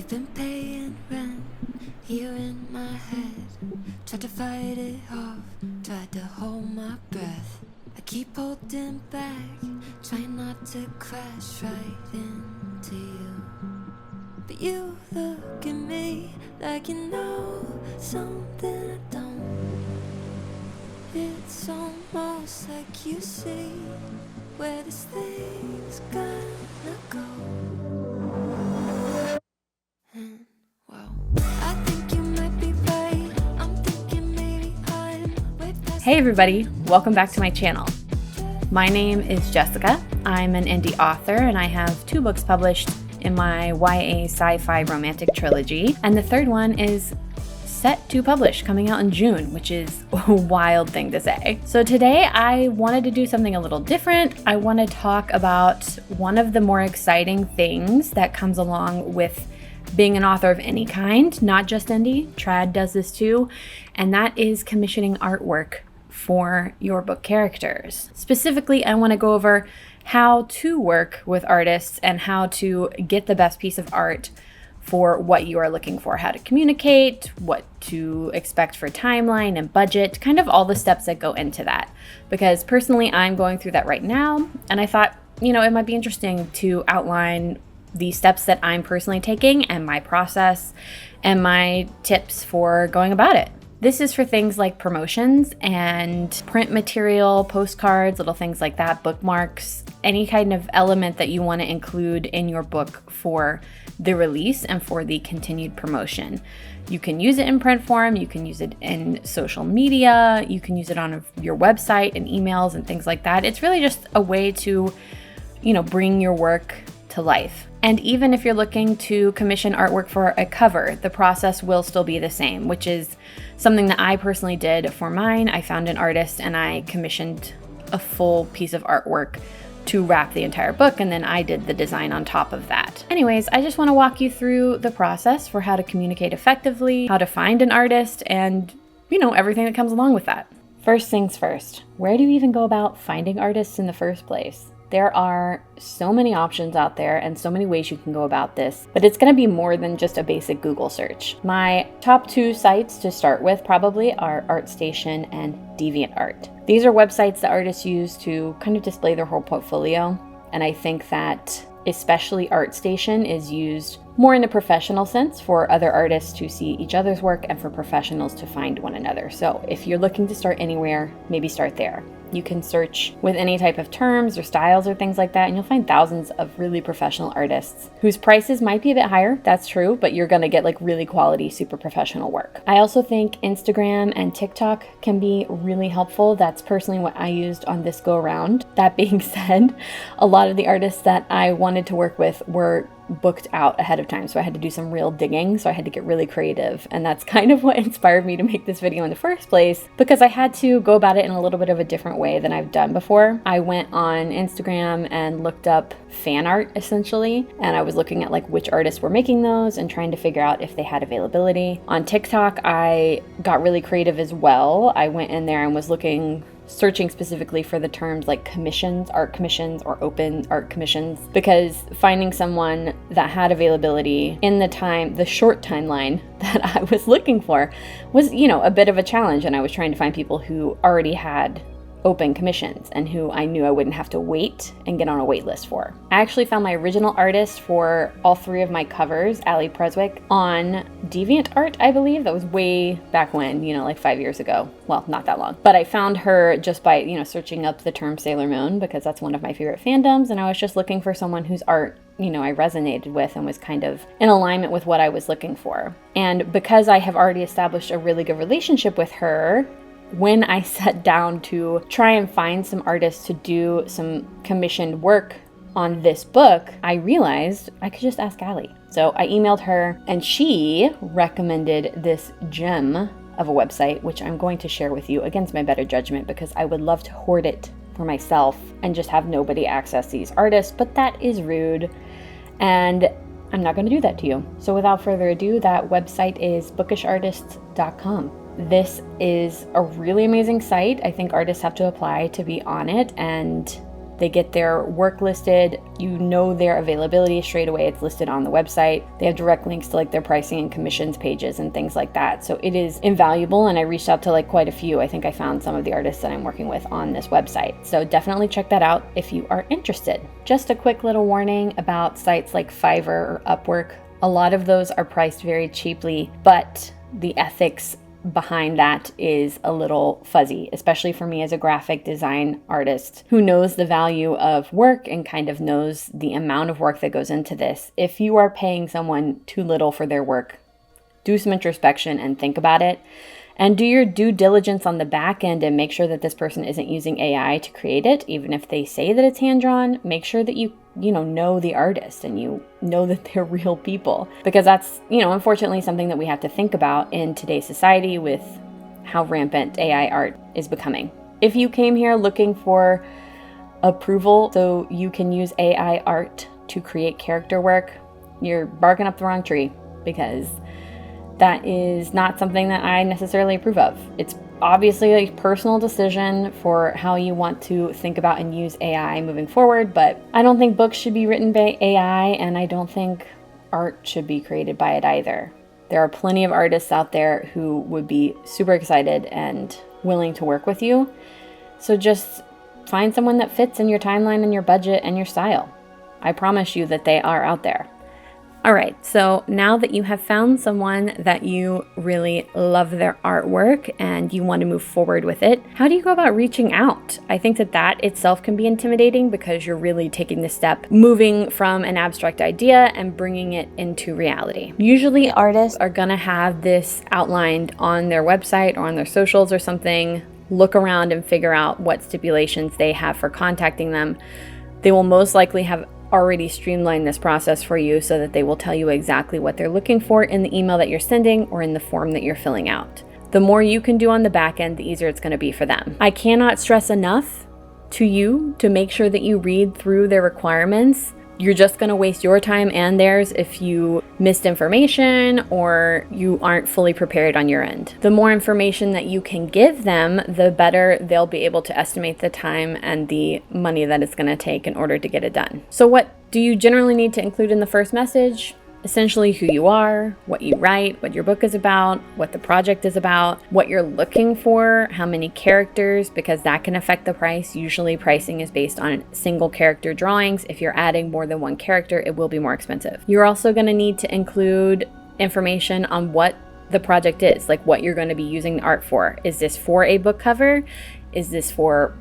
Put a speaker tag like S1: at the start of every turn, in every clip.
S1: I've been paying rent here in my head. Tried to fight it off, tried to hold my breath. I keep holding back, trying not to crash right into you. But you look at me like you know something I don't. It's almost like you see where this thing's gonna go. And well, I think you might be right. I'm thinking maybe I'm way past.
S2: Hey everybody, welcome back to my channel. My name is Jessica. I'm an indie author and I have 2 books published in my YA sci-fi romantic trilogy, and the third one is set to publish coming out in June, which is a wild thing to say. So today I wanted to do something a little different. I want to talk about one of the more exciting things that comes along with being an author of any kind, not just indie. Trad does this too, and that is commissioning artwork for your book characters. Specifically, I want to go over how to work with artists and how to get the best piece of art for what you are looking for, how to communicate, what to expect for timeline and budget, kind of all the steps that go into that. Because personally, I'm going through that right now, and I thought, it might be interesting to outline the steps that I'm personally taking and my process and my tips for going about it. This is for things like promotions and print material, postcards, little things like that, bookmarks, any kind of element that you want to include in your book for the release and for the continued promotion. You can use it in print form, you can use it in social media, you can use it on your website and emails and things like that. It's really just a way to, bring your work to life. And even if you're looking to commission artwork for a cover, the process will still be the same, which is something that I personally did for mine. I found an artist and I commissioned a full piece of artwork to wrap the entire book, and then I did the design on top of that. Anyways, I just want to walk you through the process for how to communicate effectively, how to find an artist, and everything that comes along with that. First things first, where do you even go about finding artists in the first place? There are so many options out there and so many ways you can go about this, but it's going to be more than just a basic Google search. My top 2 sites to start with probably are ArtStation and DeviantArt. These are websites that artists use to kind of display their whole portfolio, and I think that especially ArtStation is used more in a professional sense for other artists to see each other's work and for professionals to find one another. So if you're looking to start anywhere, maybe start there. You can search with any type of terms or styles or things like that, and you'll find thousands of really professional artists whose prices might be a bit higher, that's true, but you're gonna get really quality, super professional work. I also think Instagram and TikTok can be really helpful. That's personally what I used on this go around. That being said, a lot of the artists that I wanted to work with were booked out ahead of time, so I had to do some real digging, so I had to get really creative, and that's kind of what inspired me to make this video in the first place, because I had to go about it in a little bit of a different way than I've done before. I went on Instagram and looked up fan art essentially, and I was looking at which artists were making those and trying to figure out if they had availability. On TikTok, I got really creative as well. I went in there and was searching specifically for the terms like commissions, art commissions, or open art commissions, because finding someone that had availability in the short timeline that I was looking for was, a bit of a challenge. And I was trying to find people who already had open commissions and who I knew I wouldn't have to wait and get on a wait list for. I actually found my original artist for all 3 of my covers, Ali Preswick, on DeviantArt, I believe. That was way back when, 5 years ago. Well, not that long. But I found her just by, searching up the term Sailor Moon, because that's one of my favorite fandoms, and I was just looking for someone whose art I resonated with and was kind of in alignment with what I was looking for. And because I have already established a really good relationship with her, when I sat down to try and find some artists to do some commissioned work on this book, I realized I could just ask Ali. So I emailed her, and she recommended this gem of a website, which I'm going to share with you against my better judgment, because I would love to hoard it for myself and just have nobody access these artists, but that is rude, and I'm not going to do that to you. So without further ado, that website is bookishartists.com. This is a really amazing site. I think artists have to apply to be on it, and They get their work listed. You know their availability straight away. It's listed on the website. They have direct links to like their pricing and commissions pages and things like that. So it is invaluable. And I reached out to like quite a few. I think I found some of the artists that I'm working with on this website. So definitely check that out if you are interested. Just a quick little warning about sites like Fiverr or Upwork. A lot of those are priced very cheaply, but the ethics behind that is a little fuzzy, especially for me as a graphic design artist who knows the value of work and kind of knows the amount of work that goes into this. If you are paying someone too little for their work, do some introspection and think about it. And do your due diligence on the back end and make sure that this person isn't using AI to create it. Even if they say that it's hand-drawn, make sure that you know the artist and you know that they're real people. Because that's, unfortunately something that we have to think about in today's society with how rampant AI art is becoming. If you came here looking for approval so you can use AI art to create character work, you're barking up the wrong tree, because that is not something that I necessarily approve of. It's obviously a personal decision for how you want to think about and use AI moving forward, but I don't think books should be written by AI, and I don't think art should be created by it either. There are plenty of artists out there who would be super excited and willing to work with you. So just find someone that fits in your timeline and your budget and your style. I promise you that they are out there. All right, so now that you have found someone that you really love their artwork and you want to move forward with it, how do you go about reaching out? I think that itself can be intimidating because you're really taking the step, moving from an abstract idea and bringing it into reality. Usually artists are gonna have this outlined on their website or on their socials or something. Look around and figure out what stipulations they have for contacting them. They will most likely have already streamlined this process for you so that they will tell you exactly what they're looking for in the email that you're sending or in the form that you're filling out. The more you can do on the back end, the easier it's going to be for them. I cannot stress enough to you to make sure that you read through their requirements. You're just going to waste your time and theirs if you missed information or you aren't fully prepared on your end. The more information that you can give them, the better they'll be able to estimate the time and the money that it's going to take in order to get it done. So what do you generally need to include in the first message? Essentially who you are, what you write, what your book is about, what the project is about, what you're looking for, how many characters, because that can affect the price. Usually pricing is based on single character drawings. If you're adding more than one character, it will be more expensive. You're also going to need to include information on what the project is, like what you're going to be using the art for. Is this for a book cover? Is this for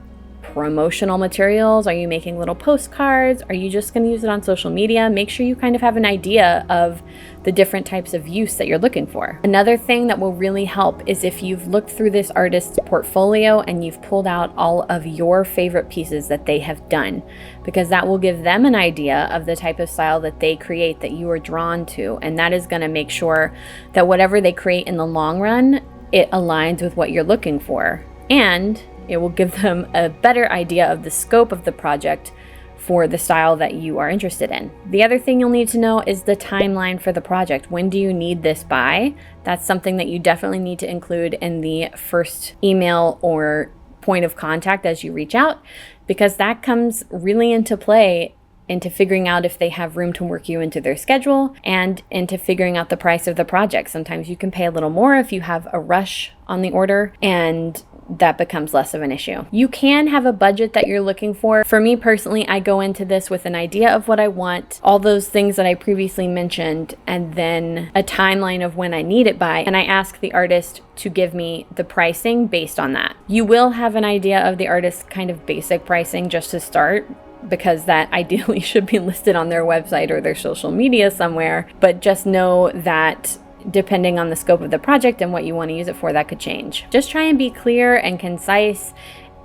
S2: promotional materials? Are you making little postcards? Are you just going to use it on social media? Make sure you kind of have an idea of the different types of use that you're looking for. Another thing that will really help is if you've looked through this artist's portfolio and you've pulled out all of your favorite pieces that they have done, because that will give them an idea of the type of style that they create that you are drawn to, and that is going to make sure that whatever they create in the long run, it aligns with what you're looking for, and it will give them a better idea of the scope of the project for the style that you are interested in. The other thing you'll need to know is the timeline for the project. When do you need this by? That's something that you definitely need to include in the first email or point of contact as you reach out, because that comes really into play into figuring out if they have room to work you into their schedule and into figuring out the price of the project. Sometimes you can pay a little more if you have a rush on the order, and that becomes less of an issue. You can have a budget that you're looking for. For me personally, I go into this with an idea of what I want, all those things that I previously mentioned, and then a timeline of when I need it by, and I ask the artist to give me the pricing based on that. You will have an idea of the artist's kind of basic pricing just to start, because that ideally should be listed on their website or their social media somewhere, but just know that depending on the scope of the project and what you want to use it for, that could change. Just try and be clear and concise,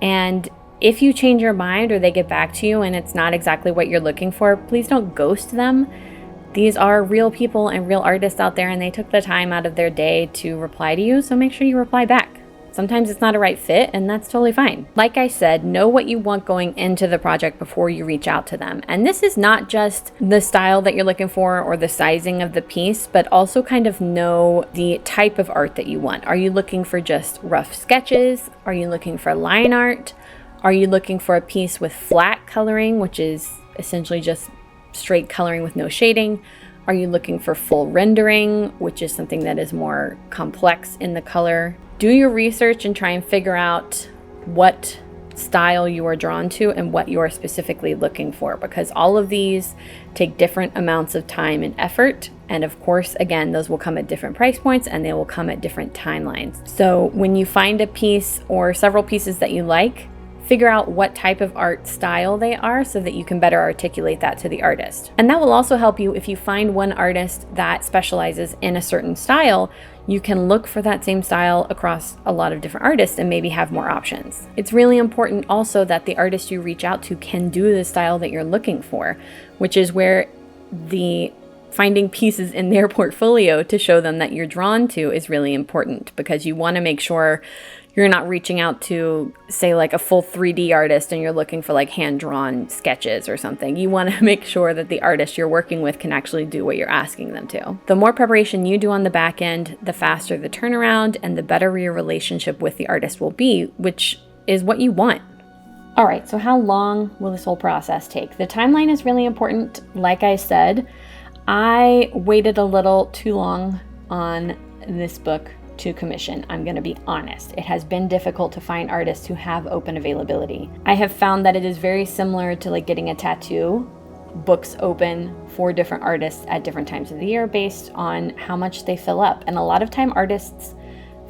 S2: and if you change your mind or they get back to you and it's not exactly what you're looking for, please don't ghost them. These are real people and real artists out there, and they took the time out of their day to reply to you, so make sure you reply back. Sometimes it's not a right fit, and that's totally fine. Like I said, know what you want going into the project before you reach out to them. And this is not just the style that you're looking for or the sizing of the piece, but also kind of know the type of art that you want. Are you looking for just rough sketches? Are you looking for line art? Are you looking for a piece with flat coloring, which is essentially just straight coloring with no shading? Are you looking for full rendering, which is something that is more complex in the color? Do your research and try and figure out what style you are drawn to and what you are specifically looking for, because all of these take different amounts of time and effort. And of course, again, those will come at different price points and they will come at different timelines. So when you find a piece or several pieces that you like, figure out what type of art style they are so that you can better articulate that to the artist. And that will also help you if you find one artist that specializes in a certain style. You can look for that same style across a lot of different artists and maybe have more options. It's really important also that the artist you reach out to can do the style that you're looking for, which is where the finding pieces in their portfolio to show them that you're drawn to is really important, because you want to make sure you're not reaching out to, say, like a full 3D artist and you're looking for like hand-drawn sketches or something. You want to make sure that the artist you're working with can actually do what you're asking them to. The more preparation you do on the back end, the faster the turnaround and the better your relationship with the artist will be, which is what you want. All right, so how long will this whole process take? The timeline is really important. Like I said, I waited a little too long on this book to commission. I'm going to be honest. It has been difficult to find artists who have open availability. I have found that it is very similar to like getting a tattoo. Books open for different artists at different times of the year based on how much they fill up. And a lot of time artists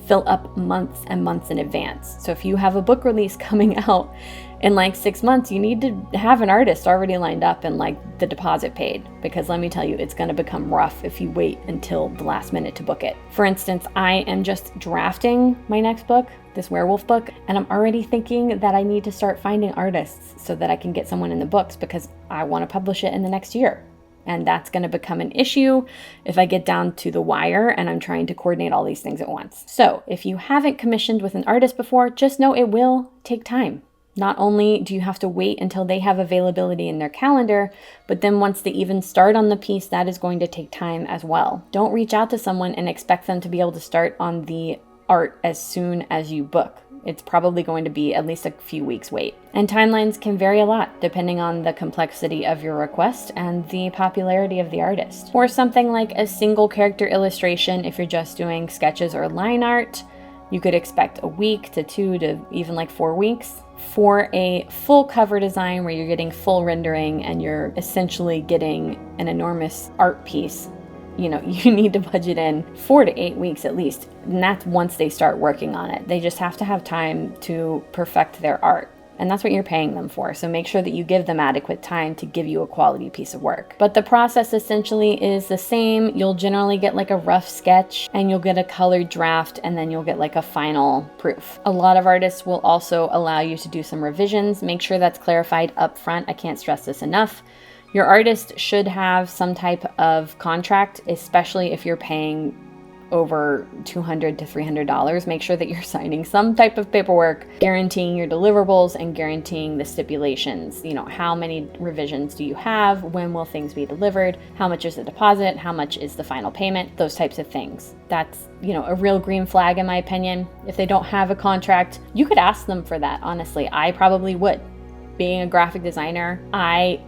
S2: fill up months and months in advance. So if you have a book release coming out in like 6 months, you need to have an artist already lined up and like the deposit paid, because let me tell you, it's going to become rough if you wait until the last minute to book it. For instance, I am just drafting my next book, this werewolf book, and I'm already thinking that I need to start finding artists so that I can get someone in the books, because I want to publish it in the next year. And that's going to become an issue if I get down to the wire and I'm trying to coordinate all these things at once. So if you haven't commissioned with an artist before, just know it will take time. Not only do you have to wait until they have availability in their calendar, but then once they even start on the piece, that is going to take time as well. Don't reach out to someone and expect them to be able to start on the art as soon as you book. It's probably going to be at least a few weeks wait. And timelines can vary a lot depending on the complexity of your request and the popularity of the artist. For something like a single character illustration, if you're just doing sketches or line art, you could expect a week to 2 to even like 4 weeks. For a full cover design where you're getting full rendering and you're essentially getting an enormous art piece, you need to budget in 4 to 8 weeks at least. And that's once they start working on it. They just have to have time to perfect their art. And that's what you're paying them for. So make sure that you give them adequate time to give you a quality piece of work. But the process essentially is the same. You'll generally get like a rough sketch and you'll get a colored draft and then you'll get like a final proof. A lot of artists will also allow you to do some revisions. Make sure that's clarified up front. I can't stress this enough. Your artist should have some type of contract, especially if you're paying over $200 to $300. Make sure that you're signing some type of paperwork guaranteeing your deliverables and guaranteeing the stipulations. How many revisions do you have? When will things be delivered? How much is the deposit? How much is the final payment? Those types of things. That's, a real green flag in my opinion. If they don't have a contract, you could ask them for that. Honestly, I probably would. Being a graphic designer, I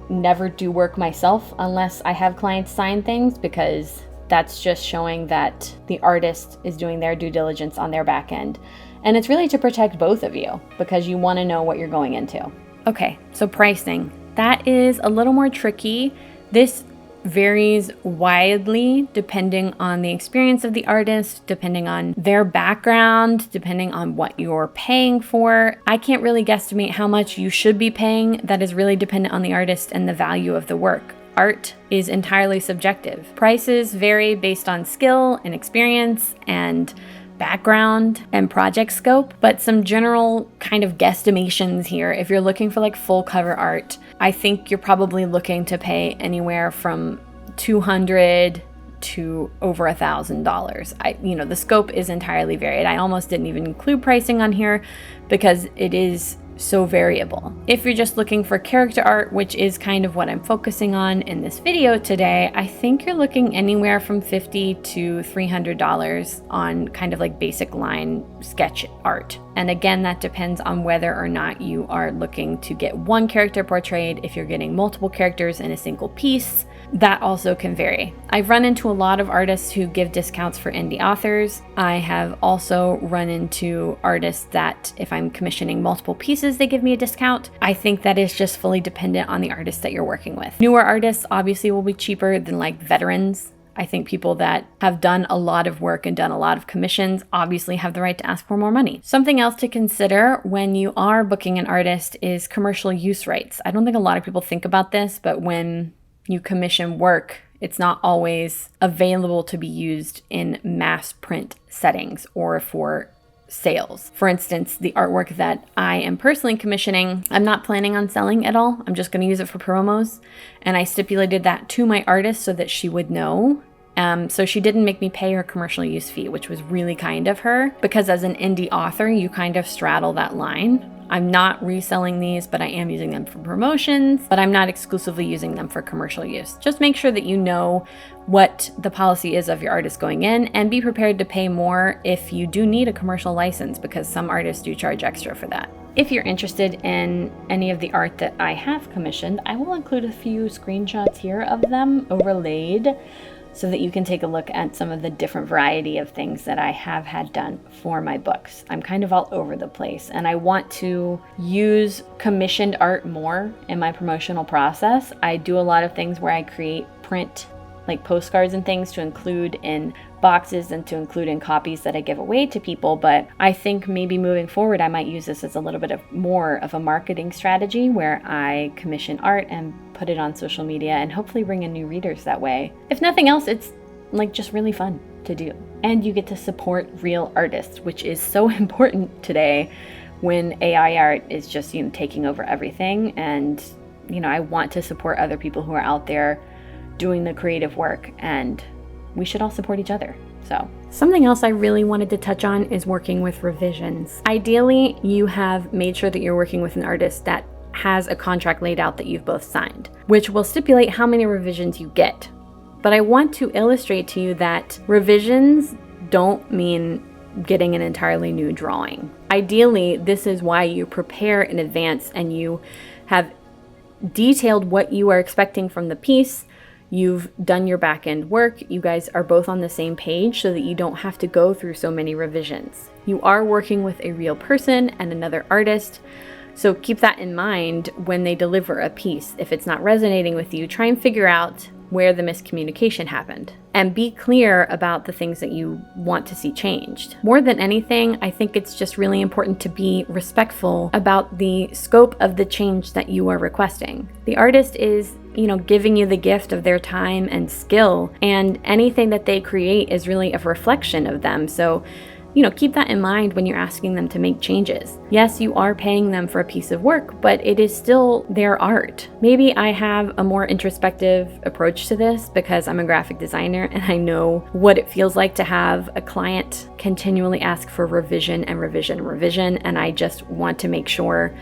S2: never do work myself unless I have clients sign things, because that's just showing that the artist is doing their due diligence on their back end. And it's really to protect both of you, because you want to know what you're going into. Okay, so pricing. That is a little more tricky. This varies widely depending on the experience of the artist, depending on their background, depending on what you're paying for. I can't really guesstimate how much you should be paying. That is really dependent on the artist and the value of the work. Art is entirely subjective. Prices vary based on skill and experience and background and project scope, but some general kind of guesstimations here. If you're looking for like full cover art, I think you're probably looking to pay anywhere from $200 to over $1,000. The scope is entirely varied. I almost didn't even include pricing on here because it is so variable. If you're just looking for character art, which is kind of what I'm focusing on in this video today, I think you're looking anywhere from $50 to $300 on kind of like basic line sketch art. And again, that depends on whether or not you are looking to get one character portrayed. If you're getting multiple characters in a single piece, that also can vary. I've run into a lot of artists who give discounts for indie authors. I have also run into artists that if I'm commissioning multiple pieces, they give me a discount. I think that is just fully dependent on the artist that you're working with. Newer artists obviously will be cheaper than like veterans. I think people that have done a lot of work and done a lot of commissions obviously have the right to ask for more money. Something else to consider when you are booking an artist is commercial use rights. I don't think a lot of people think about this, but when you commission work, it's not always available to be used in mass print settings or for sales. For instance, the artwork that I am personally commissioning, I'm not planning on selling at all. I'm just going to use it for promos. And I stipulated that to my artist so that she would know. So she didn't make me pay her commercial use fee, which was really kind of her, because as an indie author, you kind of straddle that line. I'm not reselling these, but I am using them for promotions, but I'm not exclusively using them for commercial use. Just make sure that you know what the policy is of your artist going in, and be prepared to pay more if you do need a commercial license, because some artists do charge extra for that. If you're interested in any of the art that I have commissioned, I will include a few screenshots here of them overlaid, so that you can take a look at some of the different variety of things that I have had done for my books. I'm kind of all over the place, and I want to use commissioned art more in my promotional process. I do a lot of things where I create print, like postcards and things, to include in boxes and to include in copies that I give away to people, but I think maybe moving forward I might use this as a little bit of more of a marketing strategy where I commission art and put it on social media and hopefully bring in new readers that way. If nothing else, it's like just really fun to do. And you get to support real artists, which is so important today when AI art is just, taking over everything. And, I want to support other people who are out there doing the creative work, and we should all support each other. So something else I really wanted to touch on is working with revisions. Ideally, you have made sure that you're working with an artist that has a contract laid out that you've both signed, which will stipulate how many revisions you get. But I want to illustrate to you that revisions don't mean getting an entirely new drawing. Ideally, this is why you prepare in advance and you have detailed what you are expecting from the piece. You've done your back end work. You guys are both on the same page so that you don't have to go through so many revisions. You are working with a real person and another artist. So keep that in mind when they deliver a piece. If it's not resonating with you, try and figure out where the miscommunication happened and be clear about the things that you want to see changed. More than anything, I think it's just really important to be respectful about the scope of the change that you are requesting. The artist is, giving you the gift of their time and skill, and anything that they create is really a reflection of them. So, keep that in mind when you're asking them to make changes. Yes, you are paying them for a piece of work, but it is still their art. Maybe I have a more introspective approach to this because I'm a graphic designer and I know what it feels like to have a client continually ask for revision and revision and revision, and I just want to make sure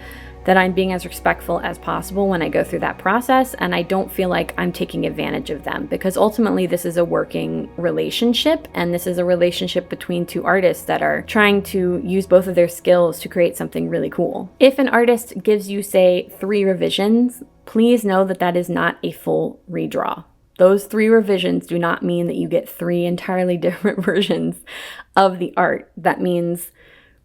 S2: that I'm being as respectful as possible when I go through that process, and I don't feel like I'm taking advantage of them, because ultimately this is a working relationship, and this is a relationship between two artists that are trying to use both of their skills to create something really cool. If an artist gives you, say, 3 revisions, please know that that is not a full redraw. Those 3 revisions do not mean that you get 3 entirely different versions of the art. That means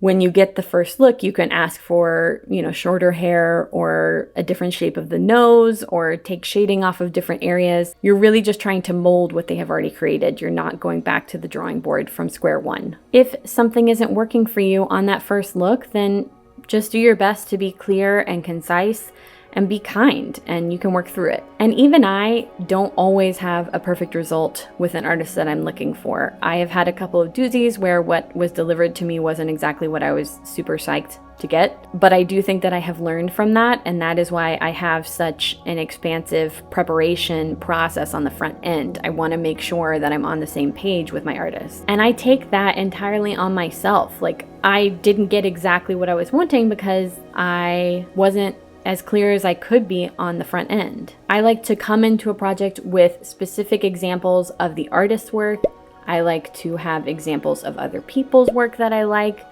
S2: when you get the first look, you can ask for, shorter hair or a different shape of the nose or take shading off of different areas. You're really just trying to mold what they have already created. You're not going back to the drawing board from square one. If something isn't working for you on that first look, then just do your best to be clear and concise and be kind, and you can work through it. And even I don't always have a perfect result with an artist that I'm looking for. I have had a couple of doozies where what was delivered to me wasn't exactly what I was super psyched to get, but I do think that I have learned from that, and that is why I have such an expansive preparation process on the front end. I want to make sure that I'm on the same page with my artist, and I take that entirely on myself. Like, I didn't get exactly what I was wanting because I wasn't as clear as I could be on the front end. I like to come into a project with specific examples of the artist's work. I like to have examples of other people's work that I like.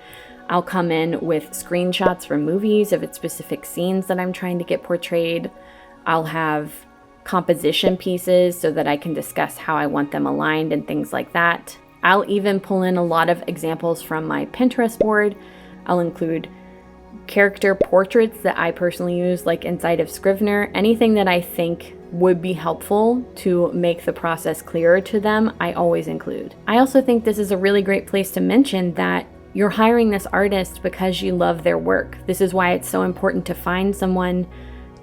S2: I'll come in with screenshots from movies if it's specific scenes that I'm trying to get portrayed. I'll have composition pieces so that I can discuss how I want them aligned and things like that. I'll even pull in a lot of examples from my Pinterest board. I'll include character portraits that I personally use, like inside of Scrivener. Anything that I think would be helpful to make the process clearer to them, I always include. I also think this is a really great place to mention that you're hiring this artist because you love their work. This is why it's so important to find someone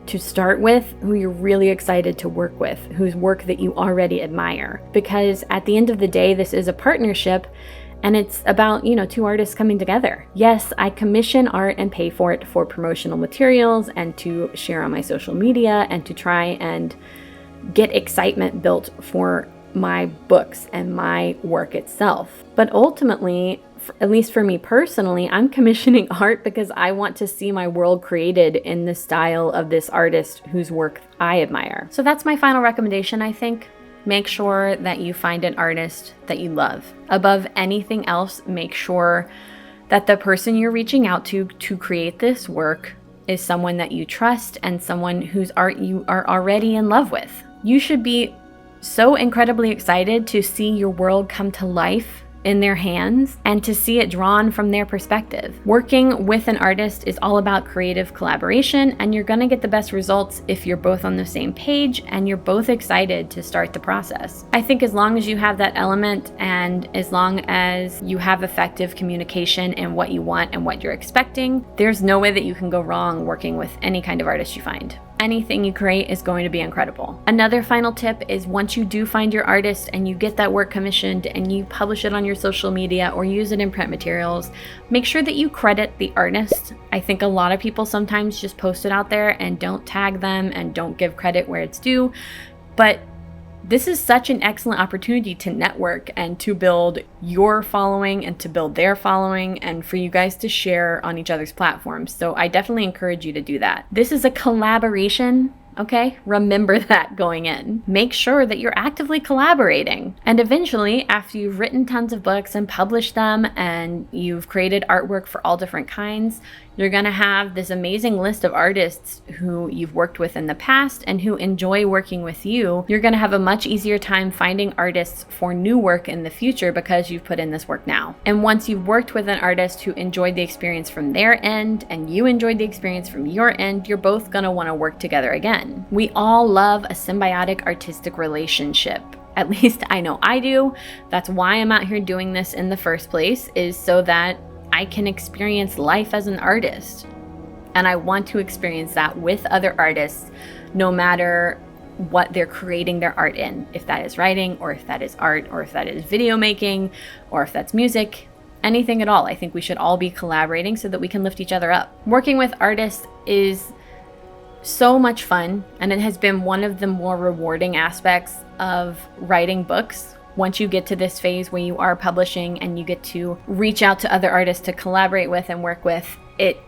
S2: to start with who you're really excited to work with, whose work that you already admire. Because at the end of the day, this is a partnership, and it's about, two artists coming together. Yes, I commission art and pay for it for promotional materials and to share on my social media and to try and get excitement built for my books and my work itself. But ultimately, at least for me personally, I'm commissioning art because I want to see my world created in the style of this artist whose work I admire. So that's my final recommendation, I think. Make sure that you find an artist that you love. Above anything else, make sure that the person you're reaching out to create this work is someone that you trust and someone whose art you are already in love with. You should be so incredibly excited to see your world come to life in their hands and to see it drawn from their perspective. Working with an artist is all about creative collaboration, and you're gonna get the best results if you're both on the same page and you're both excited to start the process. I think as long as you have that element and as long as you have effective communication in what you want and what you're expecting, there's no way that you can go wrong working with any kind of artist you find. Anything you create is going to be incredible. Another final tip is once you do find your artist and you get that work commissioned and you publish it on your social media or use it in print materials, make sure that you credit the artist. I think a lot of people sometimes just post it out there and don't tag them and don't give credit where it's due, but this is such an excellent opportunity to network and to build your following and to build their following and for you guys to share on each other's platforms. So I definitely encourage you to do that. This is a collaboration, okay? Remember that going in. Make sure that you're actively collaborating. And eventually, after you've written tons of books and published them and you've created artwork for all different kinds, you're gonna have this amazing list of artists who you've worked with in the past and who enjoy working with you. You're gonna have a much easier time finding artists for new work in the future because you've put in this work now. And once you've worked with an artist who enjoyed the experience from their end and you enjoyed the experience from your end, you're both gonna wanna work together again. We all love a symbiotic artistic relationship. At least I know I do. That's why I'm out here doing this in the first place, is so that I can experience life as an artist. And I want to experience that with other artists, no matter what they're creating their art in. If that is writing, or if that is art, or if that is video making, or if that's music, anything at all. I think we should all be collaborating so that we can lift each other up. Working with artists is so much fun, and it has been one of the more rewarding aspects of writing books. Once you get to this phase where you are publishing and you get to reach out to other artists to collaborate with and work with, it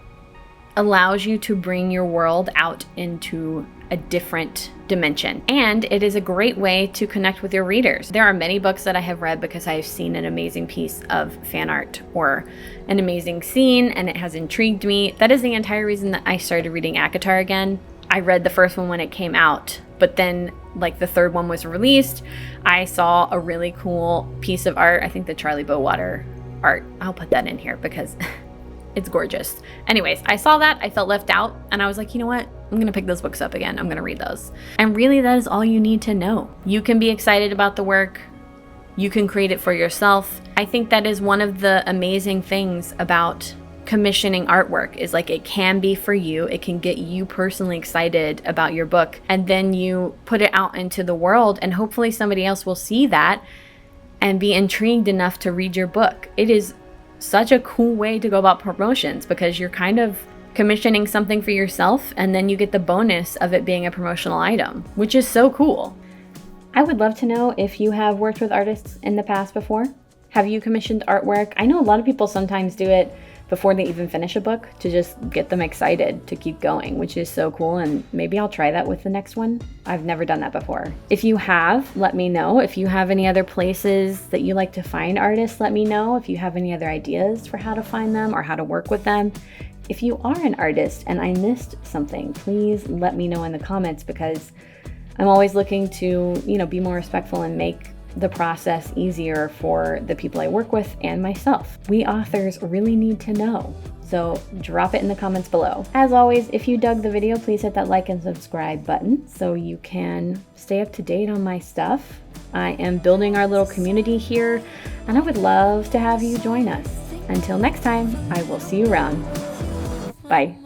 S2: allows you to bring your world out into a different dimension. And it is a great way to connect with your readers. There are many books that I have read because I've seen an amazing piece of fan art or an amazing scene and it has intrigued me. That is the entire reason that I started reading ACOTAR again. I read the first one when it came out, but then like the third one was released, I saw a really cool piece of art. I think the Charlie Bowater art. I'll put that in here because it's gorgeous. Anyways, I saw that, I felt left out, and I was like, you know what? I'm gonna pick those books up again. I'm gonna read those. And really, that is all you need to know. You can be excited about the work. You can create it for yourself. I think that is one of the amazing things about commissioning artwork is like, it can be for you. It can get you personally excited about your book, and then you put it out into the world, and hopefully somebody else will see that and be intrigued enough to read your book. It is such a cool way to go about promotions, because you're kind of commissioning something for yourself, and then you get the bonus of it being a promotional item, which is so cool. I would love to know if you have worked with artists in the past before. Have you commissioned artwork? I know a lot of people sometimes do it before they even finish a book to just get them excited to keep going, which is so cool, and maybe I'll try that with the next one. I've never done that before. If you have, let me know. If you have any other places that you like to find artists, let me know. If you have any other ideas for how to find them or how to work with them. If you are an artist and I missed something, please let me know in the comments, because I'm always looking to, be more respectful and make the process easier for the people I work with and myself. We authors really need to know, so drop it in the comments below. As always, if you dug the video, please hit that like and subscribe button so you can stay up to date on my stuff. I am building our little community here, and I would love to have you join us. Until next time, I will see you around. Bye.